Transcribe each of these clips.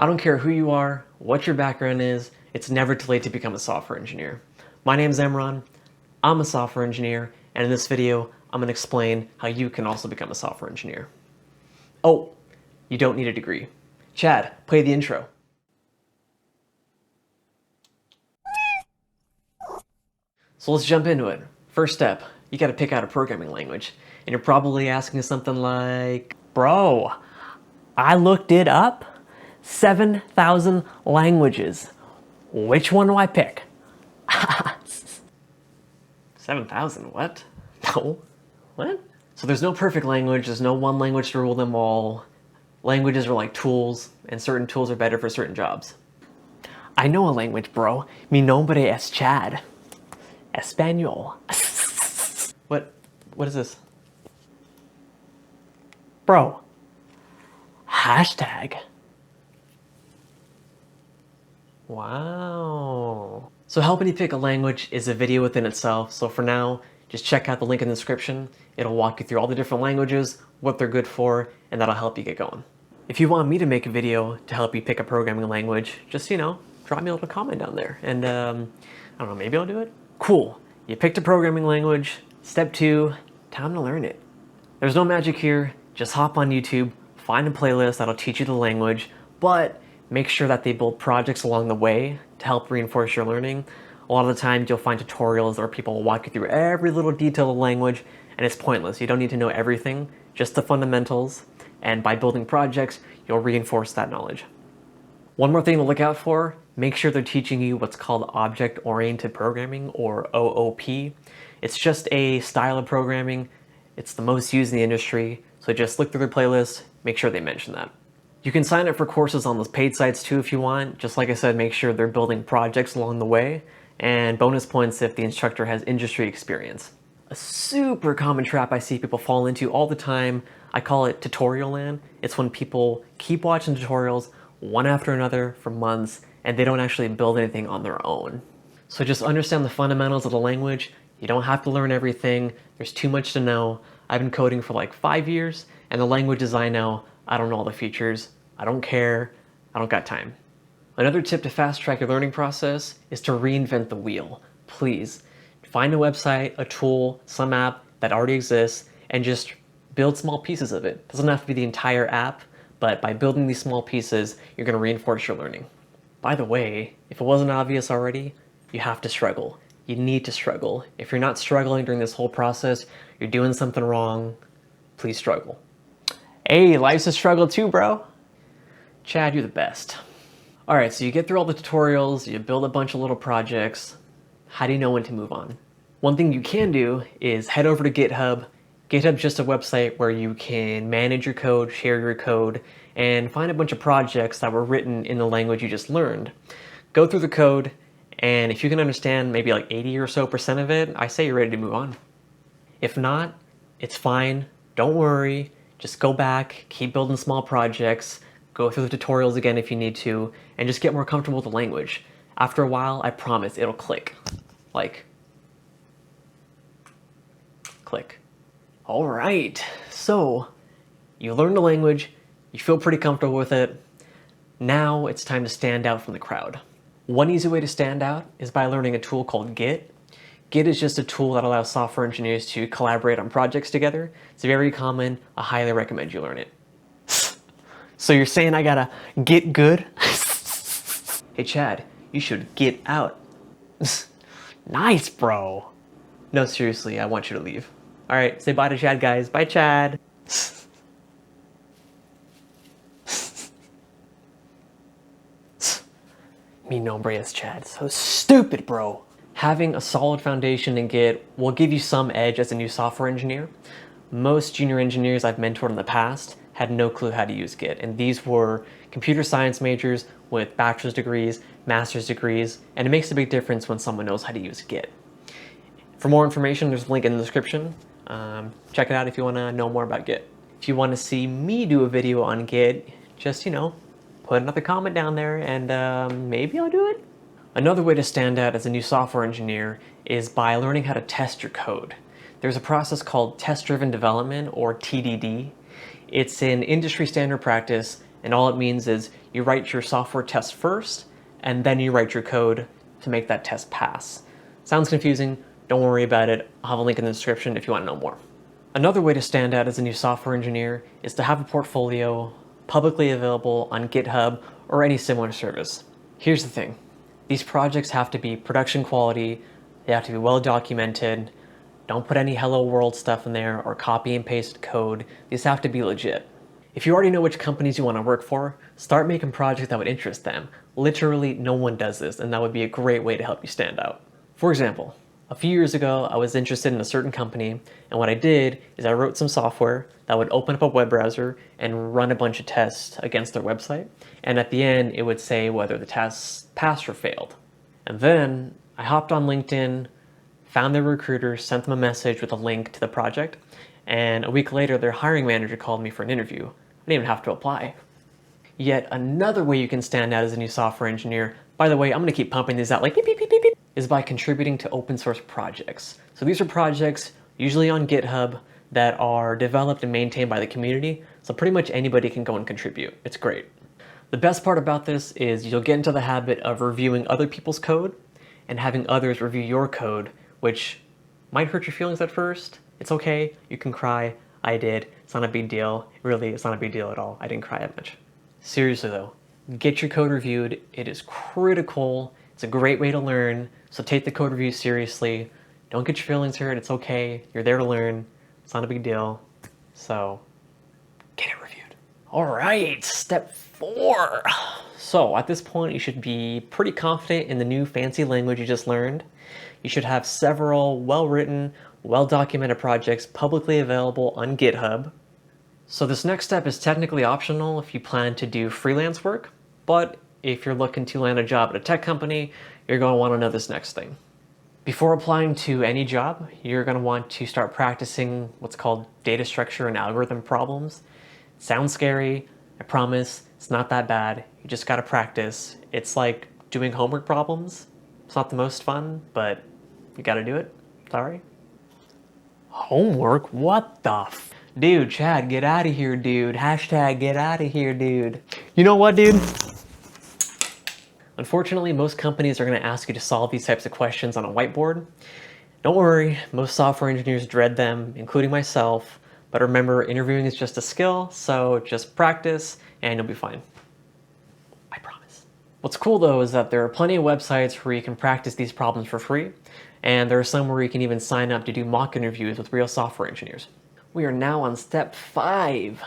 I don't care who you are, what your background is, it's never too late to become a software engineer. My name's Imran, I'm a software engineer, and in this video, I'm going to explain how you can also become a software engineer. Oh, you don't need a degree. Chad, play the intro. So let's jump into it. First step, you gotta pick out a programming language. And you're probably asking something like, bro, I looked it up, 7,000 languages. Which one do I pick? 7,000, what? No, what? So there's no perfect language, there's no one language to rule them all. Languages are like tools, and certain tools are better for certain jobs. I know a language, bro. Mi nombre es Chad. Espanol. What is this? Bro. Hashtag. Wow. So helping you pick a language is a video within itself. So for now, just check out the link in the description. It'll walk you through all the different languages, what they're good for, and that'll help you get going. If you want me to make a video to help you pick a programming language, just, drop me a little comment down there. And I don't know, maybe I'll do it. Cool. You picked a programming language. Step 2, time to learn it. There's no magic here. Just hop on YouTube, find a playlist that'll teach you the language, but make sure that they build projects along the way to help reinforce your learning. A lot of the times you'll find tutorials where people will walk you through every little detail of the language, and it's pointless. You don't need to know everything, just the fundamentals, and by building projects, you'll reinforce that knowledge. One more thing to look out for, make sure they're teaching you what's called object-oriented programming, or OOP. It's just a style of programming. It's the most used in the industry, so just look through their playlist, make sure they mention that. You can sign up for courses on those paid sites too if you want. Just like I said, make sure they're building projects along the way, and bonus points if the instructor has industry experience. A super common trap I see people fall into all the time, I call it tutorial land. It's when people keep watching tutorials one after another for months, and they don't actually build anything on their own. So just understand the fundamentals of the language. You don't have to learn everything. There's too much to know. I've been coding for like 5 years, and the languages I know, I don't know all the features. I don't care. I don't got time. Another tip to fast track your learning process is to reinvent the wheel. Please find a website, a tool, some app that already exists, and just build small pieces of it. It doesn't have to be the entire app, but by building these small pieces, you're going to reinforce your learning. By the way, if it wasn't obvious already, you have to struggle. You need to struggle. If you're not struggling during this whole process, you're doing something wrong. Please struggle. Hey, life's a struggle too, bro. Chad, you're the best. All right, so you get through all the tutorials, you build a bunch of little projects. How do you know when to move on? One thing you can do is head over to GitHub. GitHub's just a website where you can manage your code, share your code, and find a bunch of projects that were written in the language you just learned. Go through the code, and if you can understand maybe like 80 or so % of it, I say you're ready to move on. If not, it's fine. Don't worry. Just go back, keep building small projects, go through the tutorials again if you need to, and just get more comfortable with the language. After a while, I promise it'll click. Like, click. All right, so you learned the language, you feel pretty comfortable with it. Now it's time to stand out from the crowd. One easy way to stand out is by learning a tool called Git. Git is just a tool that allows software engineers to collaborate on projects together. It's very common. I highly recommend you learn it. So you're saying I gotta get good? Hey Chad, you should get out. Nice, bro. No, seriously, I want you to leave. All right, say bye to Chad, guys. Bye, Chad. Mi nombre es Chad. So stupid, bro. Having a solid foundation in Git will give you some edge as a new software engineer. Most junior engineers I've mentored in the past had no clue how to use Git, and these were computer science majors with bachelor's degrees, master's degrees, and it makes a big difference when someone knows how to use Git. For more information, there's a link in the description. Check it out if you want to know more about Git. If you want to see me do a video on Git, just, put another comment down there and maybe I'll do it. Another way to stand out as a new software engineer is by learning how to test your code. There's a process called test-driven development, or TDD. It's an industry standard practice, and all it means is you write your software test first, and then you write your code to make that test pass. Sounds confusing, don't worry about it. I'll have a link in the description if you want to know more. Another way to stand out as a new software engineer is to have a portfolio publicly available on GitHub or any similar service. Here's the thing. These projects have to be production quality, they have to be well documented. Don't put any hello world stuff in there or copy and paste code. These have to be legit. If you already know which companies you want to work for, start making projects that would interest them. Literally no one does this, and that would be a great way to help you stand out. For example, a few years ago, I was interested in a certain company, and what I did is I wrote some software that would open up a web browser and run a bunch of tests against their website, and at the end, it would say whether the tests passed or failed. And then I hopped on LinkedIn, found their recruiter, sent them a message with a link to the project, and a week later, their hiring manager called me for an interview. I didn't even have to apply. Yet another way you can stand out as a new software engineer, by the way, I'm gonna keep pumping these out like beep, beep, beep, beep, beep, is by contributing to open source projects. So these are projects usually on GitHub that are developed and maintained by the community. So pretty much anybody can go and contribute. It's great. The best part about this is you'll get into the habit of reviewing other people's code and having others review your code, which might hurt your feelings at first. It's okay, you can cry. I did, it's not a big deal. Really, it's not a big deal at all. I didn't cry that much. Seriously though, get your code reviewed. It is critical. It's a great way to learn. So take the code review seriously. Don't get your feelings hurt. It's okay. You're there to learn. It's not a big deal. So get it reviewed. All right, step 4. So at this point, you should be pretty confident in the new fancy language you just learned. You should have several well-written, well-documented projects publicly available on GitHub. So this next step is technically optional if you plan to do freelance work, but if you're looking to land a job at a tech company, you're going to want to know this next thing. Before applying to any job, you're going to want to start practicing what's called data structure and algorithm problems. It sounds scary. I promise it's not that bad. You just got to practice. It's like doing homework problems. It's not the most fun, but you got to do it. Sorry. Homework? What the f? Dude, Chad, get out of here, dude. Hashtag get out of here, dude. You know what, dude? Unfortunately, most companies are going to ask you to solve these types of questions on a whiteboard. Don't worry, most software engineers dread them, including myself. But remember, interviewing is just a skill, so just practice and you'll be fine. I promise. What's cool though is that there are plenty of websites where you can practice these problems for free, and there are some where you can even sign up to do mock interviews with real software engineers. We are now on step 5.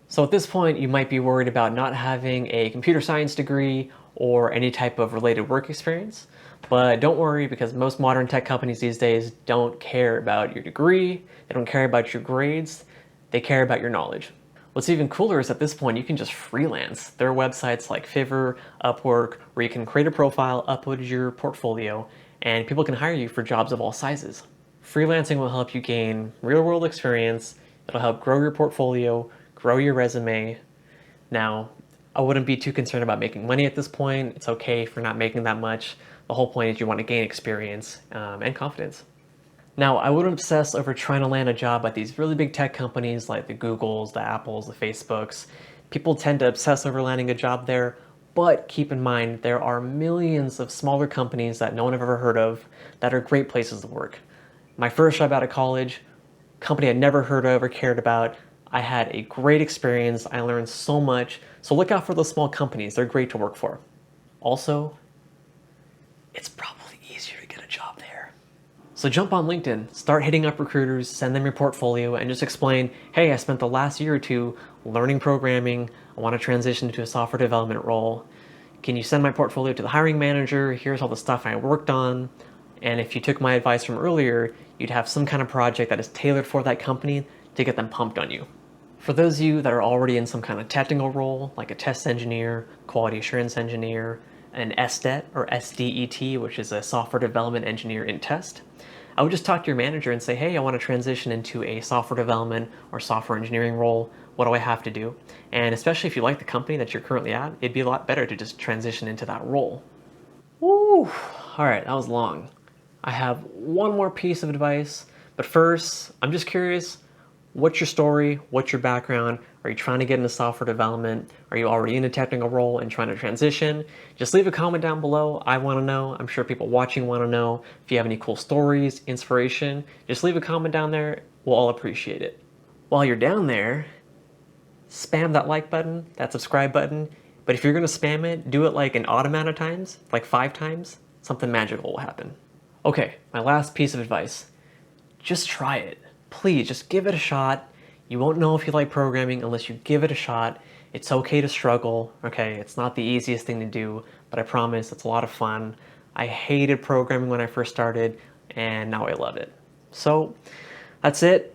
So at this point, you might be worried about not having a computer science degree or any type of related work experience. But don't worry, because most modern tech companies these days don't care about your degree, they don't care about your grades, they care about your knowledge. What's even cooler is at this point, you can just freelance. There are websites like Fiverr, Upwork, where you can create a profile, upload your portfolio, and people can hire you for jobs of all sizes. Freelancing will help you gain real-world experience, it'll help grow your portfolio, grow your resume. Now, I wouldn't be too concerned about making money at this point. It's okay if you're not making that much. The whole point is you want to gain experience and confidence. Now, I wouldn't obsess over trying to land a job at these really big tech companies like the Googles, the Apples, the Facebooks. People tend to obsess over landing a job there, but keep in mind there are millions of smaller companies that no one have ever heard of that are great places to work. My first job out of college, company I'd never heard of or cared about, I had a great experience. I learned so much. So look out for those small companies. They're great to work for. Also, it's probably easier to get a job there. So jump on LinkedIn, start hitting up recruiters, send them your portfolio, and just explain, hey, I spent the last year or 2 learning programming. I want to transition into a software development role. Can you send my portfolio to the hiring manager? Here's all the stuff I worked on. And if you took my advice from earlier, you'd have some kind of project that is tailored for that company to get them pumped on you. For those of you that are already in some kind of technical role, like a test engineer, quality assurance engineer, an SDET or SDET, which is a software development engineer in test, I would just talk to your manager and say, hey, I want to transition into a software development or software engineering role. What do I have to do? And especially if you like the company that you're currently at, it'd be a lot better to just transition into that role. Woo! All right, that was long. I have one more piece of advice, but first, I'm just curious, what's your story? What's your background? Are you trying to get into software development? Are you already in a technical role and trying to transition? Just leave a comment down below. I want to know. I'm sure people watching want to know. If you have any cool stories, inspiration, just leave a comment down there. We'll all appreciate it. While you're down there, spam that like button, that subscribe button. But if you're going to spam it, do it like an odd amount of times, like 5 times. Something magical will happen. Okay, my last piece of advice. Just try it. Please, just give it a shot. You won't know if you like programming unless you give it a shot. It's okay to struggle, okay? It's not the easiest thing to do, but I promise it's a lot of fun. I hated programming when I first started, and now I love it. So, that's it.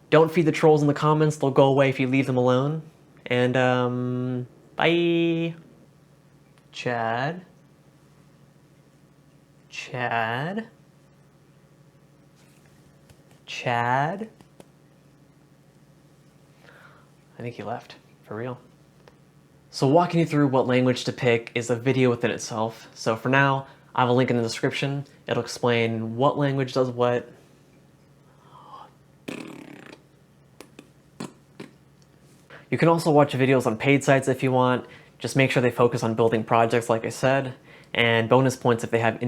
Don't feed the trolls in the comments. They'll go away if you leave them alone. And, bye. Chad. I think he left, for real. So walking you through what language to pick is a video within itself. So for now, I have a link in the description. It'll explain what language does what. You can also watch videos on paid sites if you want. Just make sure they focus on building projects like I said. And bonus points if they have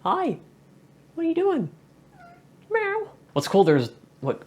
Hi, what are you doing? Meow. What's cool, there's, look,